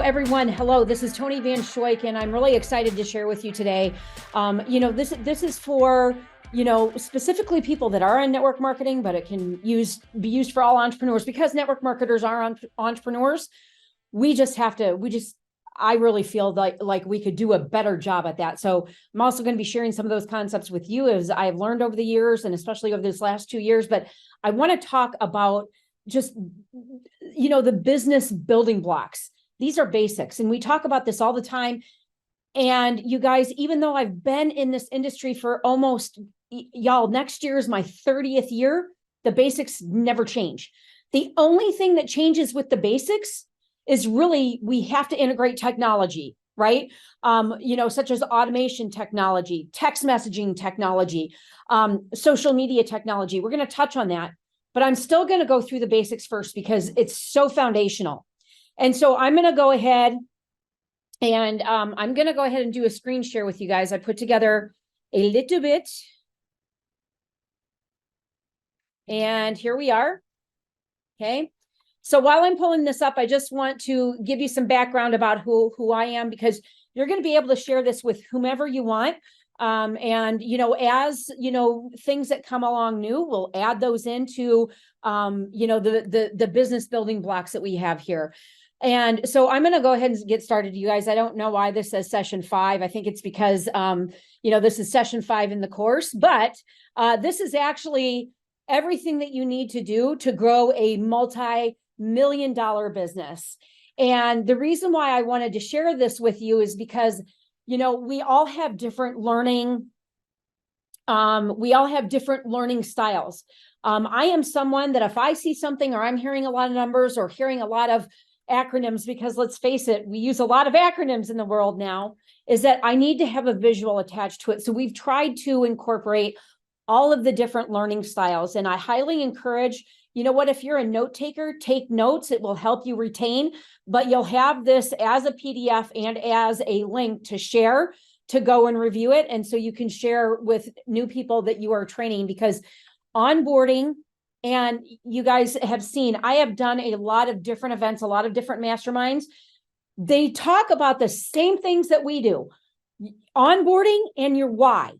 everyone, hello, this is Toni Vanschoyck, and I'm really excited to share with you today. This is for, specifically people that are in network marketing, but it can be used for all entrepreneurs because network marketers are entrepreneurs. I really feel like we could do a better job at that. So I'm also going to be sharing some of those concepts with you as I've learned over the years, and especially over this last 2 years. But I want to talk about just, the business building blocks. These are basics, and we talk about this all the time. And you guys, even though I've been in this industry for next year is my 30th year, the basics never change. The only thing that changes with the basics is really we have to integrate technology, right? Such as automation technology, text messaging technology, social media technology. We're going to touch on that, but I'm still going to go through the basics first because it's so foundational. And so I'm going to go ahead and do a screen share with you guys. I put together a little bit, and here we are. Okay. So while I'm pulling this up, I just want to give you some background about who I am, because you're going to be able to share this with whomever you want. As things that come along new, we'll add those into, the business building blocks that we have here. And so I'm going to go ahead and get started, you guys. I don't know why this says session 5. I think it's because, this is session 5 in the course, but this is actually everything that you need to do to grow a multi-million-dollar business. And the reason why I wanted to share this with you is because, we all have different learning. We all have different learning styles. I am someone that if I see something or I'm hearing a lot of numbers or hearing a lot of acronyms, because let's face it, we use a lot of acronyms in the world now, is that I need to have a visual attached to it. So we've tried to incorporate all of the different learning styles. And I highly encourage, if you're a note taker, take notes. It will help you retain, but you'll have this as a PDF and as a link to share, to go and review it. And so you can share with new people that you are training, because onboarding, and you guys have seen, I have done a lot of different events, a lot of different masterminds. They talk about the same things that we do, onboarding and your why.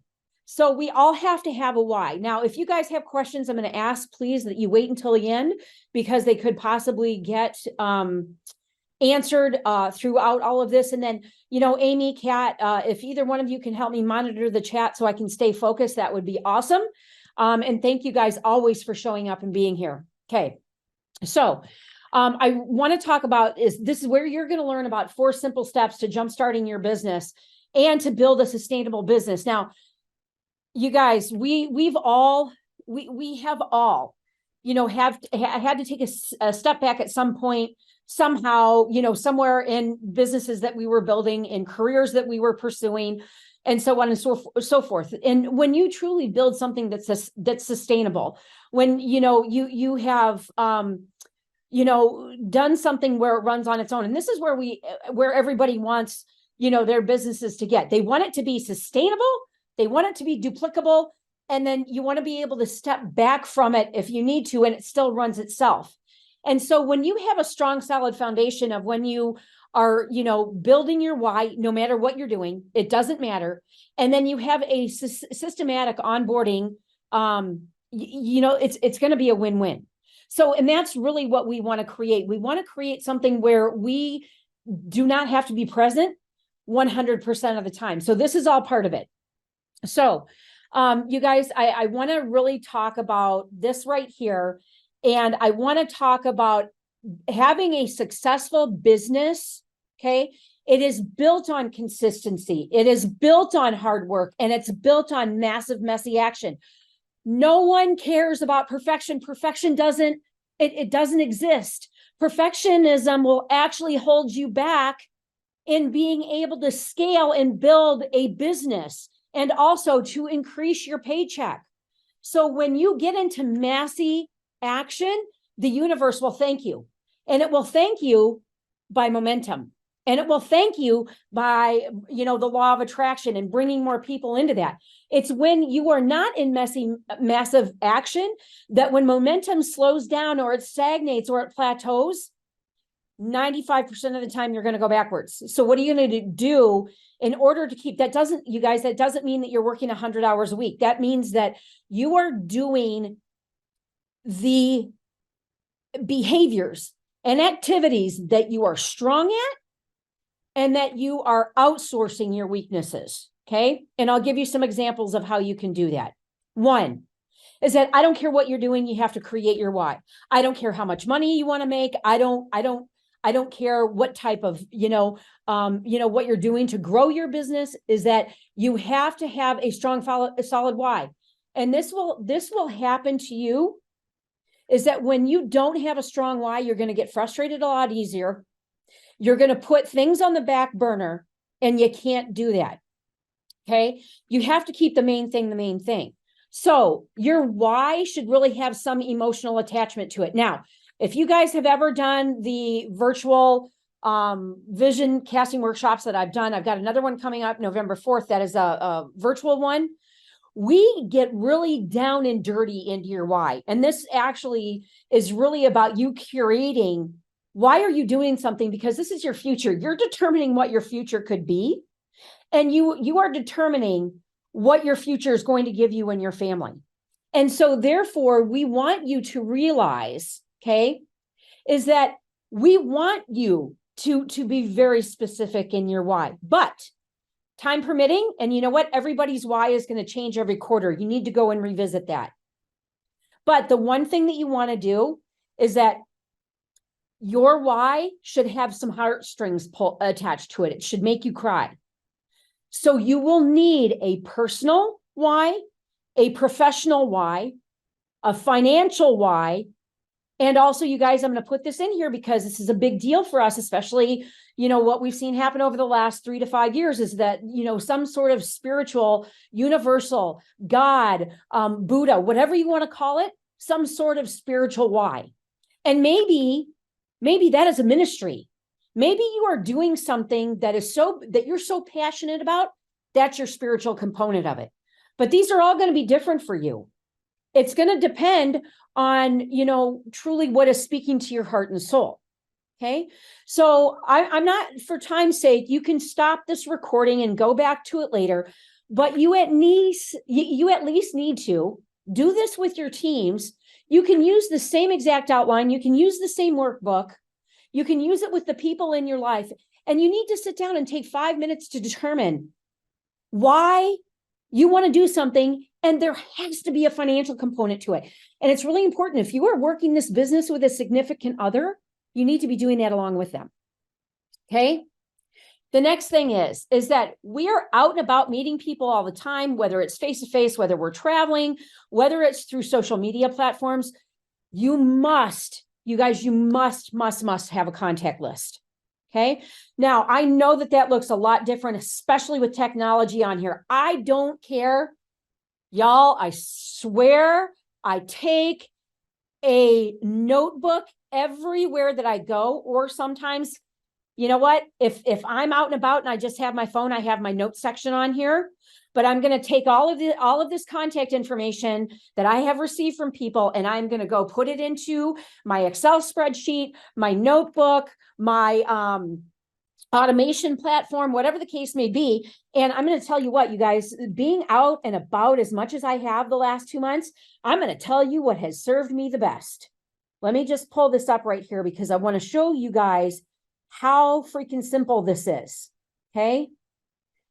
So we all have to have a why. Now, if you guys have questions, I'm going to ask, please, that you wait until the end, because they could possibly get answered throughout all of this. And then, Amy, Kat, if either one of you can help me monitor the chat so I can stay focused, that would be awesome. And thank you guys always for showing up and being here. Okay. So I want to talk about this is where you're going to learn about 4 simple steps to jumpstarting your business and to build a sustainable business. Now, you guys, we have all, have had to take a step back at some point, somehow, somewhere in businesses that we were building, in careers that we were pursuing, and so on and so forth. And when you truly build something that's sustainable, when you have done something where it runs on its own, and this is where everybody wants their businesses to get. They want it to be sustainable. They want it to be duplicable, and then you want to be able to step back from it if you need to, and it still runs itself. And so when you have a strong, solid foundation of when you are, building your why, no matter what you're doing, it doesn't matter. And then you have a systematic onboarding, it's going to be a win-win. So, and that's really what we want to create. We want to create something where we do not have to be present 100% of the time. So this is all part of it. So, you guys, I want to really talk about this right here. And I want to talk about having a successful business. Okay. It is built on consistency. It is built on hard work, and it's built on massive, messy action. No one cares about perfection. Perfection doesn't exist. Perfectionism will actually hold you back in being able to scale and build a business, and also to increase your paycheck. So when you get into massy action, the universe will thank you, and it will thank you by momentum, and it will thank you by, the law of attraction and bringing more people into that. It's when you are not in massive action that when momentum slows down or it stagnates or it plateaus, 95% of the time you're going to go backwards. So what are you going to do in order to keep that? Doesn't, you guys, that doesn't mean that you're working 100 hours a week. That means that you are doing the behaviors and activities that you are strong at and that you are outsourcing your weaknesses. Okay. And I'll give you some examples of how you can do that. One is that I don't care what you're doing. You have to create your why. I don't care how much money you want to make. I don't care what type of, what you're doing to grow your business, is that you have to have a strong, solid why. And this will happen to you, is that when you don't have a strong why, you're going to get frustrated a lot easier. You're going to put things on the back burner, and you can't do that. Okay. You have to keep the main thing. So your why should really have some emotional attachment to it. Now, if you guys have ever done the virtual vision casting workshops that I've done, I've got another one coming up November 4th. That is a virtual one. We get really down and dirty into your why. And this actually is really about you curating, why are you doing something? Because this is your future. You're determining what your future could be. And you are determining what your future is going to give you and your family. And so therefore, we want you to realize, okay, is that we want you to be very specific in your why. But time permitting, and you know what? Everybody's why is going to change every quarter. You need to go and revisit that. But the one thing that you want to do is that your why should have some heartstrings attached to it. It should make you cry. So you will need a personal why, a professional why, a financial why. And also, you guys, I'm going to put this in here because this is a big deal for us, especially, what we've seen happen over the last 3 to 5 years is that, some sort of spiritual, universal, God, Buddha, whatever you want to call it, some sort of spiritual why. And maybe that is a ministry. Maybe you are doing something that you're so passionate about, that's your spiritual component of it. But these are all going to be different for you. It's going to depend on, truly what is speaking to your heart and soul. Okay. So I'm not, for time's sake, you can stop this recording and go back to it later, but you at least need to do this with your teams. You can use the same exact outline. You can use the same workbook. You can use it with the people in your life, and you need to sit down and take 5 minutes to determine why you want to do something. And there has to be a financial component to it. And it's really important. If you are working this business with a significant other, you need to be doing that along with them. Okay. The next thing is that we are out and about meeting people all the time, whether it's face-to-face, whether we're traveling, whether it's through social media platforms. You must have a contact list. Okay. Now, I know that looks a lot different, especially with technology on here. I don't care, y'all. I swear I take a notebook everywhere that I go, or sometimes, you know what? If I'm out and about and I just have my phone, I have my notes section on here. But I'm going to take all of this contact information that I have received from people, and I'm going to go put it into my Excel spreadsheet, my notebook, my automation platform, whatever the case may be. And I'm going to tell you what, you guys, being out and about as much as I have the last 2 months, I'm going to tell you what has served me the best. Let me just pull this up right here because I want to show you guys how freaking simple this is. Okay.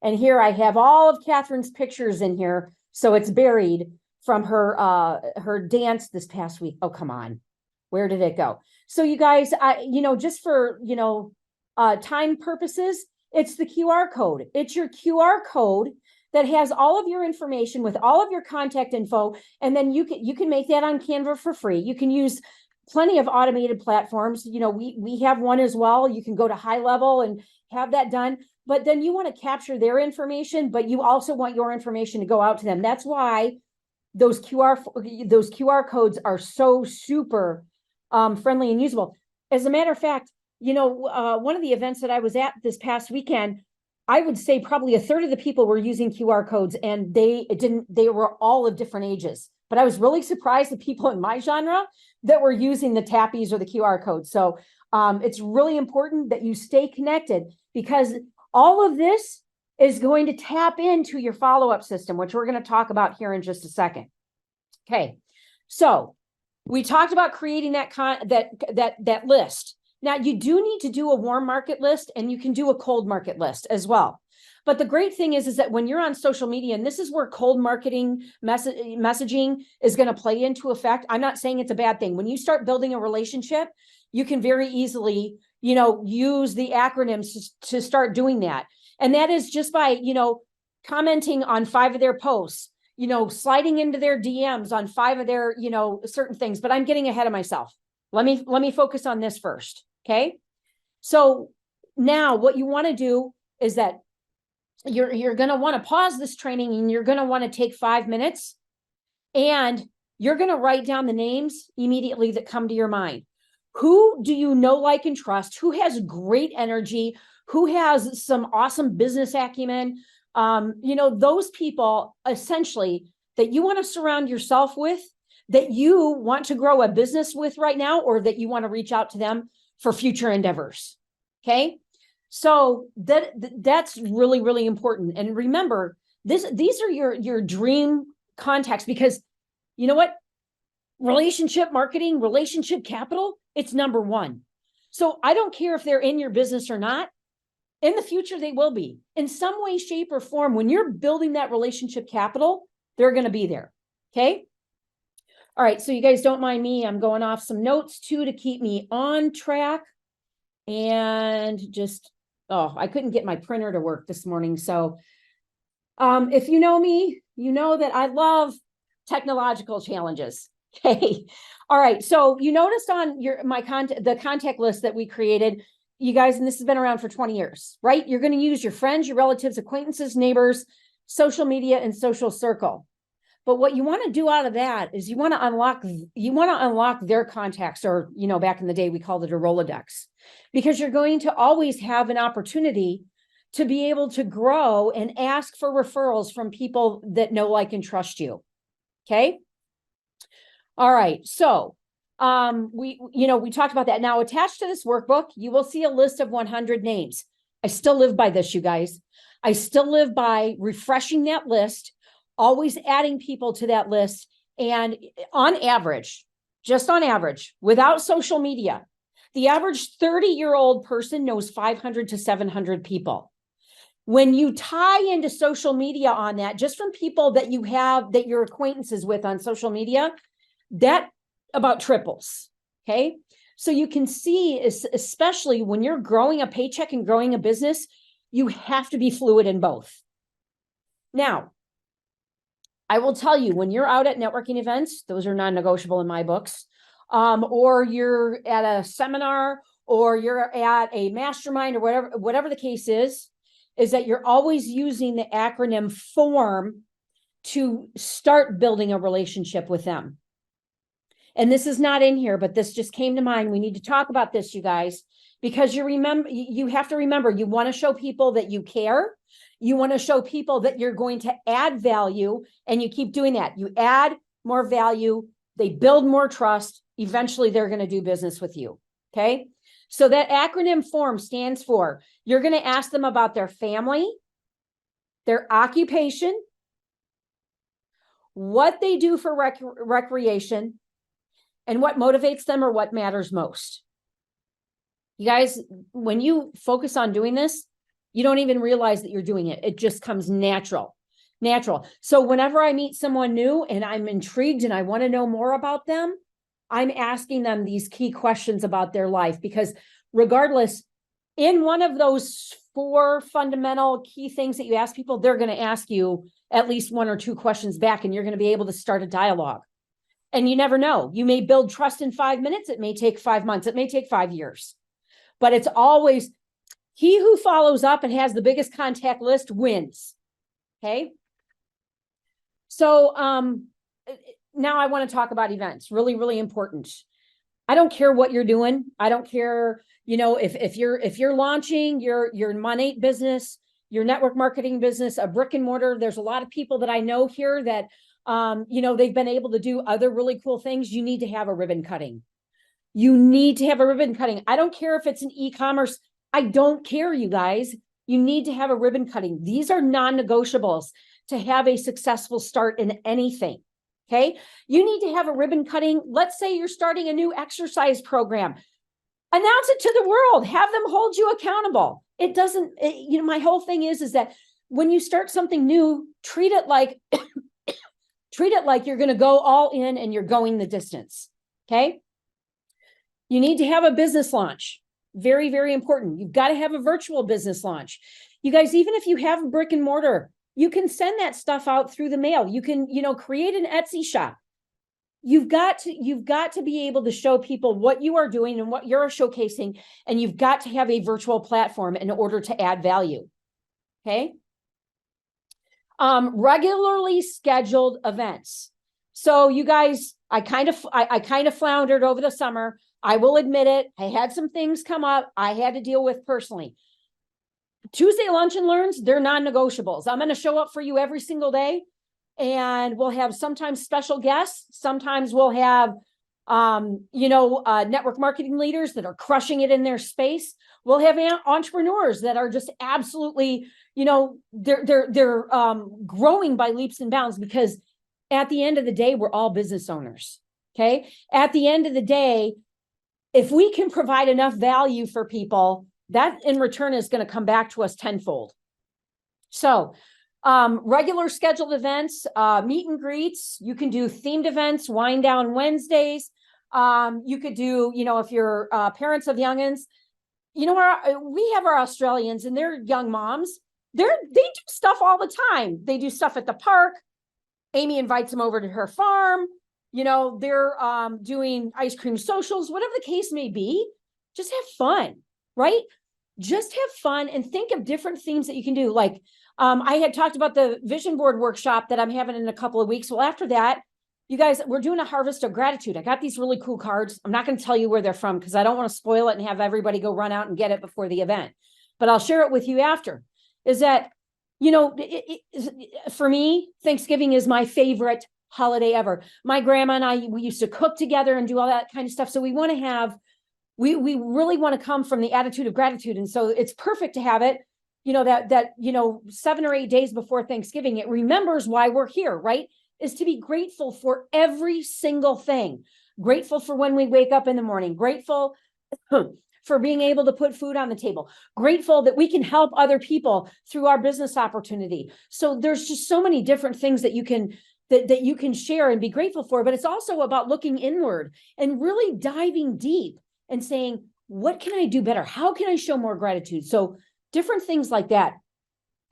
And here I have all of Catherine's pictures in here. So it's buried from her dance this past week. Oh, come on. Where did it go? So you guys, just for, time purposes, it's the QR code. It's your QR code that has all of your information with all of your contact info. And then you can make that on Canva for free. You can use plenty of automated platforms. We have one as well. You can go to high level and have that done. But then you want to capture their information, but you also want your information to go out to them. That's why those QR codes are so super friendly and usable. As a matter of fact, one of the events that I was at this past weekend, I would say probably a third of the people were using QR codes, and they were all of different ages. But I was really surprised the people in my genre, that were using the tappies or the QR codes. So it's really important that you stay connected, because all of this is going to tap into your follow-up system, which we're going to talk about here in just a second. Okay, so we talked about creating that list. Now, you do need to do a warm market list, and you can do a cold market list as well. But the great thing is that when you're on social media, and this is where cold marketing messaging is going to play into effect. I'm not saying it's a bad thing. When you start building a relationship, you can very easily, use the acronyms to start doing that. And that is just by, commenting on 5 of their posts, sliding into their DMs on 5 of their, certain things. But I'm getting ahead of myself. Let me focus on this first. Okay. So now what you want to do is that you're going to want to pause this training, and you're going to want to take 5 minutes, and you're going to write down the names immediately that come to your mind. Who do you know, like, and trust? Who has great energy? Who has some awesome business acumen? Those people essentially that you want to surround yourself with, that you want to grow a business with right now, or that you want to reach out to them for future endeavors. Okay. So that's really, really important. And remember, these are your dream contacts, because you know what? Relationship marketing, relationship capital, it's number one. So I don't care if they're in your business or not. In the future, they will be in some way, shape, or form. When you're building that relationship capital, they're going to be there. Okay. All right. So you guys don't mind me. I'm going off some notes too to keep me on track. And I couldn't get my printer to work this morning. So if you know me, you know that I love technological challenges. Okay. All right. So you noticed on the contact list that we created, you guys, and this has been around for 20 years, right? You're going to use your friends, your relatives, acquaintances, neighbors, social media, and social circle. But what you want to do out of that is you want to unlock their contacts, or, back in the day, we called it a Rolodex, because you're going to always have an opportunity to be able to grow and ask for referrals from people that know, like, and trust you. Okay. All right. So we talked about that. Now, attached to this workbook, you will see a list of 100 names. I still live by this, you guys. I still live by refreshing that list, always adding people to that list. And on average, without social media, the average 30-year-old person knows 500 to 700 people. When you tie into social media on that, just from people that you have, that you're acquaintances with on social media, that about triples. Okay. So you can see, especially when you're growing a paycheck and growing a business, you have to be fluid in both. Now, I will tell you, when you're out at networking events, those are non-negotiable in my books, or you're at a seminar, or you're at a mastermind, or whatever the case is that you're always using the acronym FORM to start building a relationship with them. And this is not in here, but this just came to mind. We need to talk about this, you guys, because you have to remember, you want to show people that you care. You want to show people that you're going to add value, and you keep doing that. You add more value, they build more trust. Eventually, they're going to do business with you. Okay. So that acronym FORM stands for, you're going to ask them about their family, their occupation, what they do for recreation, and what motivates them, or what matters most. You guys, when you focus on doing this, you don't even realize that you're doing it. It just comes natural. So whenever I meet someone new and I'm intrigued and I want to know more about them, I'm asking them these key questions about their life, because regardless, in one of those 4 fundamental key things that you ask people, they're going to ask you at least 1 or 2 questions back, and you're going to be able to start a dialogue. And you never know. You may build trust in 5 minutes. It may take 5 months. It may take 5 years. But it's always he who follows up and has the biggest contact list wins. Okay. So now I want to talk about events. Really, really important. I don't care what you're doing. I don't care, if you're launching your Monate business, your network marketing business, a brick and mortar. There's a lot of people that I know here that They've been able to do other really cool things. You need to have a ribbon cutting. You need to have a ribbon cutting. I don't care if it's an e-commerce. I don't care, you guys. You need to have a ribbon cutting. These are non-negotiables to have a successful start in anything. Okay. You need to have a ribbon cutting. Let's say you're starting a new exercise program. Announce it to the world. Have them hold you accountable. It doesn't, my whole thing is that when you start something new, treat it like you're going to go all in and you're going the distance. Okay. You need to have a business launch. Very, very important. You've got to have a virtual business launch. You guys, even if you have a brick and mortar, you can send that stuff out through the mail. You can, create an Etsy shop. You've got to be able to show people what you are doing and what you're showcasing. And you've got to have a virtual platform in order to add value. Okay. Regularly scheduled events. So you guys, I kind of floundered over the summer. I will admit it. I had some things come up I had to deal with personally. Tuesday lunch and learns, they're non-negotiables. I'm going to show up for you every single day, and we'll have sometimes special guests. Sometimes we'll have, network marketing leaders that are crushing it in their space. We'll have entrepreneurs that are just absolutely, they're growing by leaps and bounds, because at the end of the day, we're all business owners. Okay. At the end of the day, if we can provide enough value for people, that in return is going to come back to us tenfold. So regular scheduled events, meet and greets. You can do themed events, wind down Wednesdays. You could do, if you're parents of youngins, we have our Australians and they're young moms. They do stuff all the time. They do stuff at the park. Amy invites them over to her farm. They're doing ice cream socials, whatever the case may be. Just have fun, right? Just have fun and think of different themes that you can do. Like I had talked about the vision board workshop that I'm having in a couple of weeks. Well, after that, you guys, we're doing a harvest of gratitude. I got these really cool cards. I'm not going to tell you where they're from because I don't want to spoil it and have everybody go run out and get it before the event. But I'll share it with you after. Is that, for me, Thanksgiving is my favorite holiday ever. My grandma and we used to cook together and do all that kind of stuff. So we want to have, we really want to come from the attitude of gratitude. And so it's perfect to have it, that 7 or 8 days before Thanksgiving. It remembers why we're here, right? Is to be grateful for every single thing. Grateful for when we wake up in the morning. Grateful for being able to put food on the table. Grateful that we can help other people through our business opportunity. So there's just so many different things that you can that you can share and be grateful for, but it's also about looking inward and really diving deep and saying, what can I do better? How can I show more gratitude? So different things like that,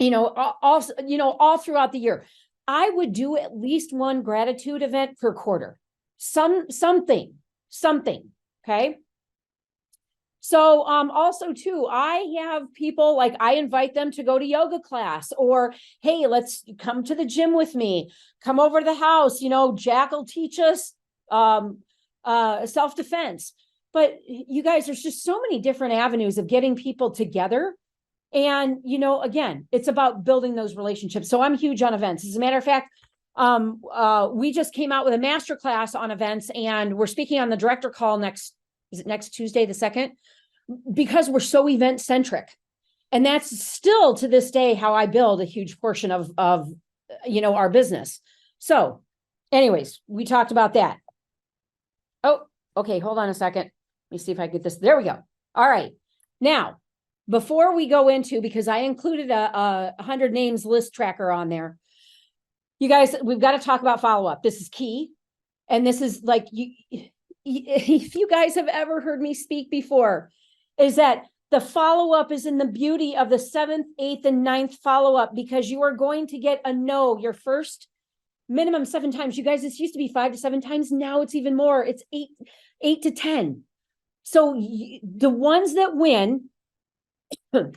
all throughout the year. I would do at least one gratitude event per quarter, something, okay? So also too, I have people like I invite them to go to yoga class, or, hey, let's come to the gym with me, come over to the house, Jack will teach us self-defense. But you guys, there's just so many different avenues of getting people together. And, again, it's about building those relationships. So I'm huge on events. As a matter of fact, we just came out with a masterclass on events, and we're speaking on the director call next Tuesday, the 2nd, because we're so event centric. And that's still to this day how I build a huge portion of our business. So anyways, we talked about that. Oh, okay. Hold on a second. Let me see if I get this. There we go. All right. Now, before we go into, because I included a 100 names list tracker on there, you guys, we've got to talk about follow-up. This is key. And this is like, if you guys have ever heard me speak before, is that the follow-up is in the beauty of the 7th, 8th, and 9th follow-up, because you are going to get a no your first minimum 7 times. You guys, this used to be 5 to 7 times. Now it's even more. It's 8 to 10. So the ones that win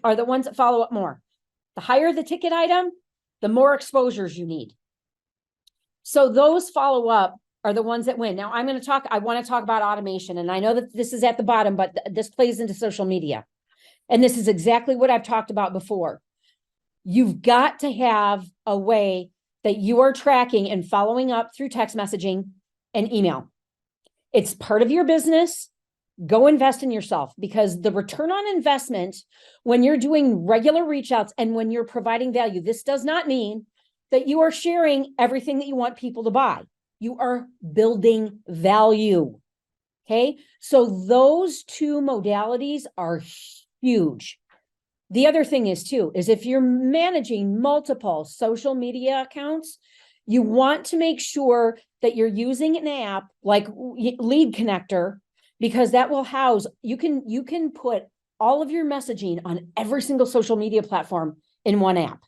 are the ones that follow up more. The higher the ticket item, the more exposures you need. So those follow up are the ones that win. Now I want to talk about automation. And I know that this is at the bottom, but this plays into social media. And this is exactly what I've talked about before. You've got to have a way that you are tracking and following up through text messaging and email. It's part of your business. Go invest in yourself, because the return on investment when you're doing regular reach outs and when you're providing value, this does not mean that you are sharing everything that you want people to buy. You are building value. Okay. So those two modalities are huge. The other thing is too, is if you're managing multiple social media accounts, you want to make sure that you're using an app like Lead Connector, because that will house, you can put all of your messaging on every single social media platform in one app.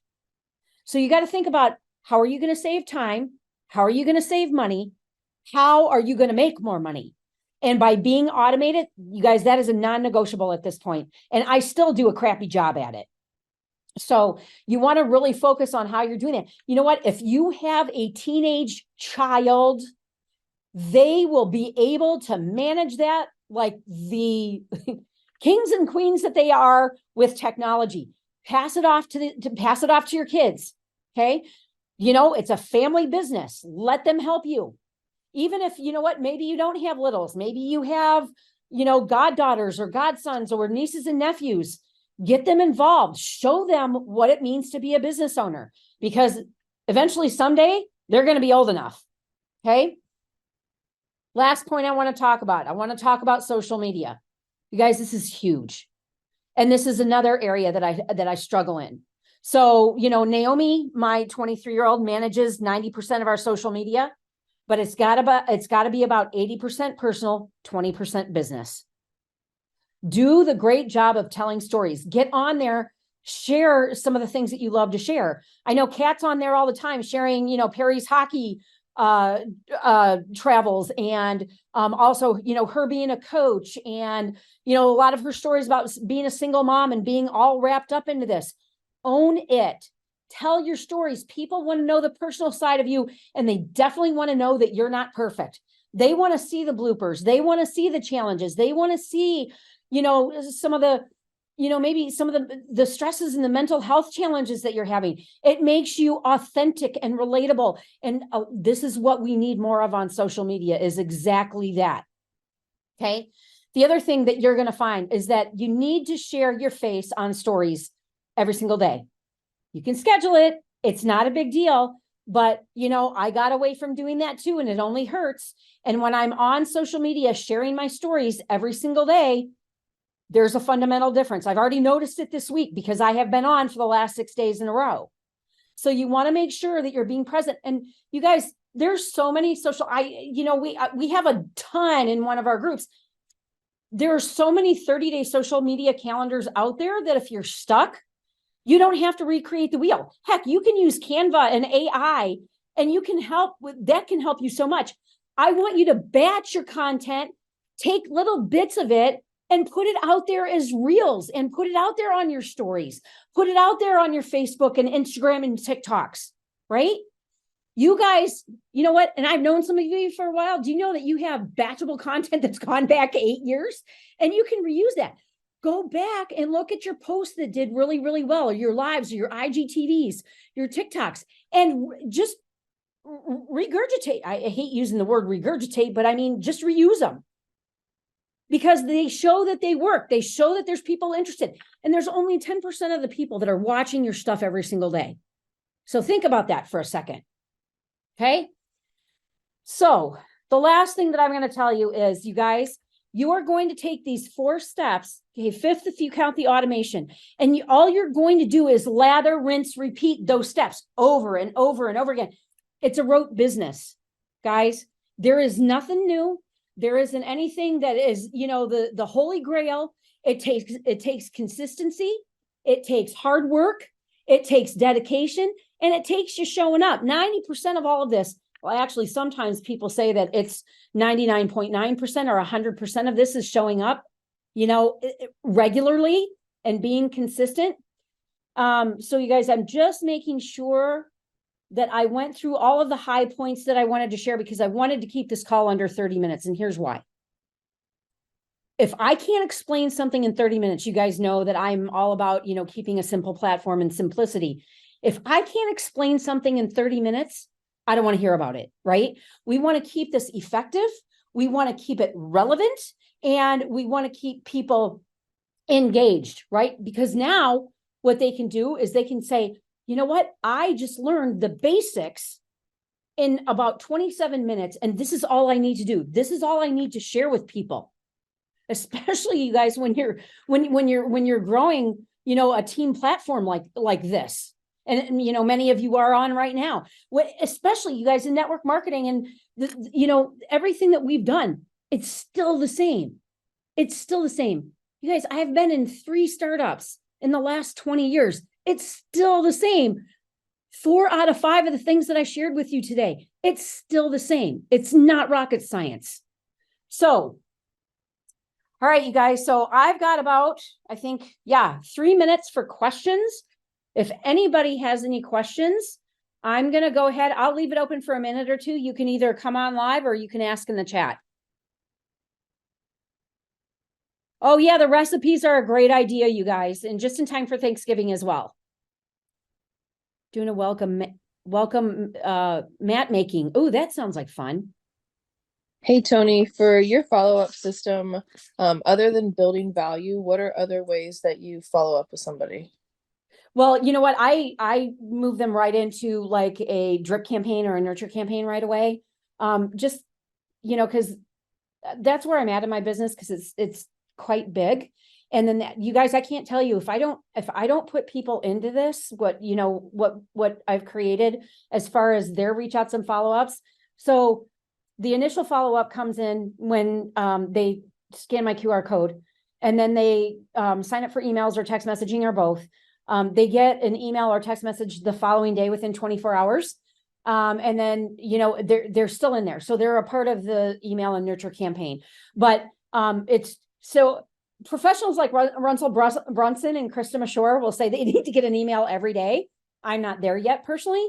So you got to think about, how are you going to save time? How are you going to save money? How are you going to make more money? And by being automated, you guys, that is a non-negotiable at this point. And I still do a crappy job at it. So you want to really focus on how you're doing it. You know what? If you have a teenage child, they will be able to manage that like the kings and queens that they are with technology. Pass it off to your kids. Okay. You know, it's a family business. Let them help you. Even if, you know what, maybe you don't have littles, maybe you have, you know, goddaughters or godsons or nieces and nephews, get them involved, show them what it means to be a business owner, because eventually someday they're going to be old enough. Okay. Last point I want to talk about social media. You guys, this is huge. And this is another area that I struggle in. So, you know, Naomi, my 23-year-old, manages 90% of our social media. But it's got to be about 80% personal, 20% business. Do the great job of telling stories. Get on there, share some of the things that you love to share. I know Kat's on there all the time sharing, you know, Perry's hockey travels, and also, you know, her being a coach, and, you know, a lot of her stories about being a single mom and being all wrapped up into this. Own it. Tell your stories. People want to know the personal side of you, and they definitely want to know that you're not perfect. They want to see the bloopers. They want to see the challenges. They want to see, you know, some of the, you know, maybe some of the stresses and the mental health challenges that you're having. It makes you authentic and relatable. And this is what we need more of on social media, is exactly that. Okay. The other thing that you're going to find is that you need to share your face on stories every single day. You can schedule it. It's not a big deal, but you know, I got away from doing that too, and it only hurts. And when I'm on social media sharing my stories every single day, there's a fundamental difference. I've already noticed it this week because I have been on for the last 6 days in a row. So you want to make sure that you're being present. And you guys, there's so many social, we have a ton in one of our groups. There are so many 30-day social media calendars out there that if you're stuck, you don't have to recreate the wheel. Heck, you can use Canva and AI, and you can that can help you so much. I want you to batch your content, take little bits of it, and put it out there as reels, and put it out there on your stories, put it out there on your Facebook and Instagram and TikToks, right? You guys, you know what? And I've known some of you for a while. Do you know that you have batchable content that's gone back 8 years, and you can reuse that? Go back and look at your posts that did really, really well, or your lives, or your IGTVs, your TikToks, and just regurgitate. I hate using the word regurgitate, but I mean, just reuse them, because they show that they work. They show that there's people interested, and there's only 10% of the people that are watching your stuff every single day. So think about that for a second. Okay. So the last thing that I'm going to tell you is, you guys, you are going to take these 4 steps. Okay, 5th, if you count the automation, and all you're going to do is lather, rinse, repeat those steps over and over and over again. It's a rote business, guys. There is nothing new. There isn't anything that is, you know, the holy grail. It takes consistency. It takes hard work. It takes dedication, and it takes you showing up. 90% of all of this. Well, actually, sometimes people say that it's 99.9% or 100% of this is showing up, you know, regularly and being consistent. So you guys, I'm just making sure that I went through all of the high points that I wanted to share, because I wanted to keep this call under 30 minutes. And here's why. If I can't explain something in 30 minutes, you guys know that I'm all about, you know, keeping a simple platform and simplicity. If I can't explain something in 30 minutes, I don't want to hear about it, right? We want to keep this effective. We want to keep it relevant, and we want to keep people engaged, right? Because now what they can do is they can say, you know what? I just learned the basics in about 27 minutes, and this is all I need to do. This is all I need to share with people. Especially you guys when you're growing, a team platform like this. And many of you are on right now. Especially you guys in network marketing and everything that we've done, it's still the same. It's still the same. You guys, I have been in 3 startups in the last 20 years. It's still the same. 4 out of 5 of the things that I shared with you today, it's still the same. It's not rocket science. So, all right, you guys. So I've got about, 3 minutes for questions. If anybody has any questions, I'm going to go ahead. I'll leave it open for a minute or two. You can either come on live or you can ask in the chat. Oh yeah, the recipes are a great idea, you guys, and just in time for Thanksgiving as well. Doing a welcome mat making. Oh, that sounds like fun. Hey, Toni, for your follow-up system, other than building value, what are other ways that you follow up with somebody? Well, you know what? I move them right into like a drip campaign or a nurture campaign right away. Just, because that's where I'm at in my business, because it's quite big. And then you guys, I can't tell you if I don't put people into this, what I've created as far as their reach outs and follow-ups. So the initial follow-up comes in when they scan my QR code, and then they sign up for emails or text messaging or both. They get an email or text message the following day within 24 hours. And then, they're still in there. So they're a part of the email and nurture campaign. But it's so professionals like Russell Brunson and Krista Mashore will say they need to get an email every day. I'm not there yet personally.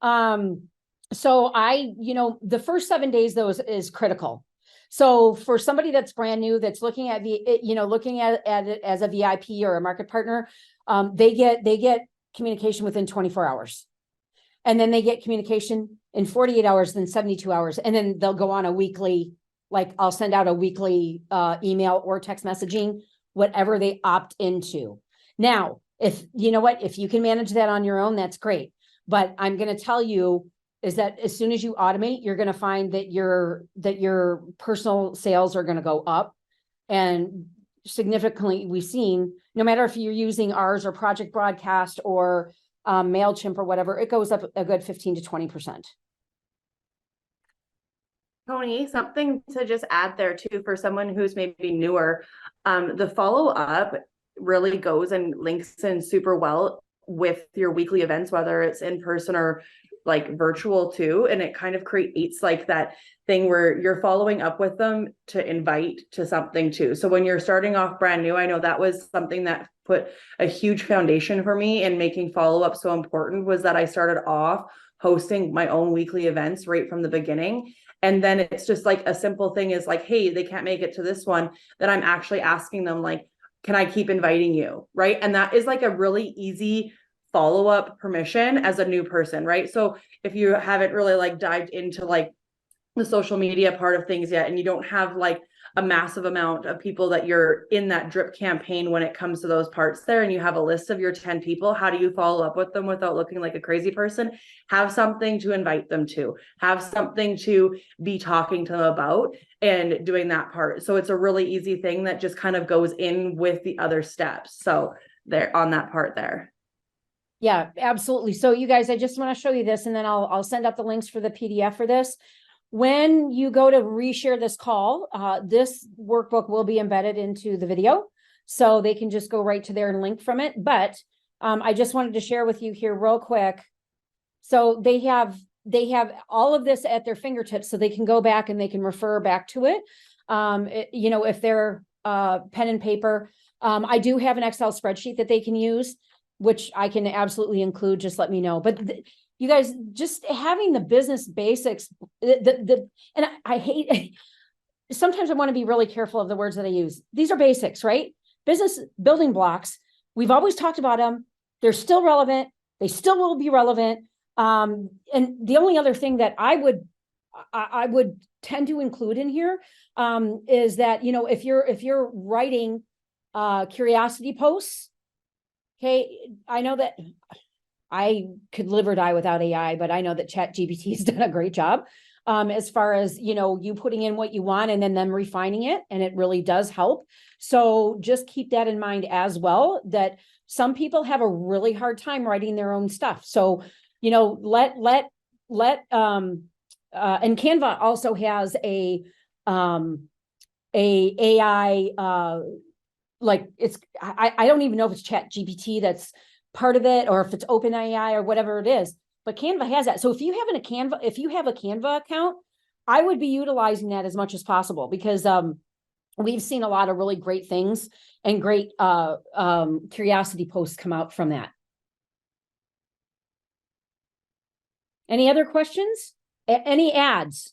So the first 7 days though is critical. So for somebody that's brand new, that's looking at it as a VIP or a market partner, they get communication within 24 hours. And then they get communication in 48 hours, then 72 hours. And then they'll go on a weekly, like I'll send out a weekly email or text messaging, whatever they opt into. Now, if you can manage that on your own, that's great. But I'm going to tell you is that as soon as you automate, you're going to find that your personal sales are going to go up. And significantly, we've seen, no matter if you're using ours or Project Broadcast or MailChimp or whatever, it goes up a good 15 to 20%. Toni, something to just add there too, for someone who's maybe newer, the follow-up really goes and links in super well with your weekly events, whether it's in person or like virtual too. And it kind of creates like that thing where you're following up with them to invite to something too. So when you're starting off brand new, I know that was something that put a huge foundation for me in making follow-up so important, was that I started off hosting my own weekly events right from the beginning. And then it's just like a simple thing is like, hey, they can't make it to this one. Then I'm actually asking them like, can I keep inviting you? Right. And that is like a really easy follow-up permission as a new person. Right. So if you haven't really like dived into like the social media part of things yet, and you don't have like a massive amount of people that you're in that drip campaign when it comes to those parts there, and you have a list of your 10 people, how do you follow up with them without looking like a crazy person? Have something to invite them to, have something to be talking to them about and doing that part. So it's a really easy thing that just kind of goes in with the other steps. So there on that part there. Yeah, absolutely. So you guys, I just want to show you this, and then I'll send out the links for the PDF for this. When you go to reshare this call, this workbook will be embedded into the video, so they can just go right to there and link from it. But I just wanted to share with you here real quick. So they have all of this at their fingertips, so they can go back and they can refer back to it. If they're pen and paper, I do have an Excel spreadsheet that they can use, which I can absolutely include. Just let me know. But you guys, just having the business basics, and I hate, sometimes I want to be really careful of the words that I use. These are basics, right? Business building blocks. We've always talked about them. They're still relevant. They still will be relevant. And the only other thing that I would tend to include in here is that, you know, if you're writing curiosity posts, okay, I know that I could live or die without AI, but I know that ChatGPT has done a great job as far as, you know, you putting in what you want and then them refining it, and it really does help. So just keep that in mind as well, that some people have a really hard time writing their own stuff. So, you know, and Canva also has a AI, like I don't even know if it's ChatGPT that's part of it, or if it's OpenAI or whatever it is, but Canva has that. So if you have a Canva account, I would be utilizing that as much as possible, because we've seen a lot of really great things and great curiosity posts come out from that. Any other questions? Any ads?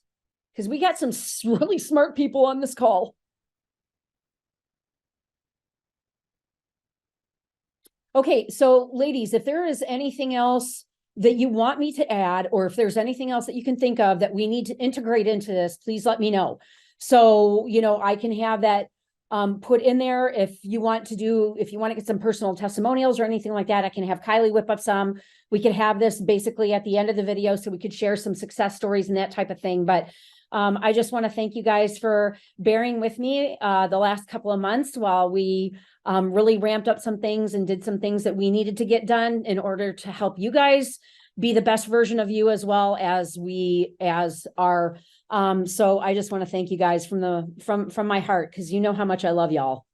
Because we got some really smart people on this call. Okay, so ladies, if there is anything else that you want me to add, or if there's anything else that you can think of that we need to integrate into this, please let me know. So, you know, I can have that put in there. If you want to get some personal testimonials or anything like that, I can have Kylie whip up some. We could have this basically at the end of the video, so we could share some success stories and that type of thing. But I just want to thank you guys for bearing with me the last couple of months while we really ramped up some things and did some things that we needed to get done in order to help you guys be the best version of you, as well as we are. So I just want to thank you guys from my heart, because you know how much I love y'all.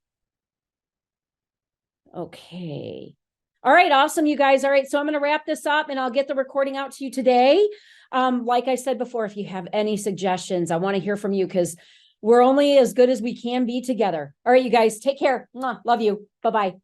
Okay. All right. Awesome, you guys. All right. So I'm going to wrap this up and I'll get the recording out to you today. Like I said before, if you have any suggestions, I want to hear from you, because we're only as good as we can be together. All right, you guys, take care. Mwah. Love you. Bye-bye.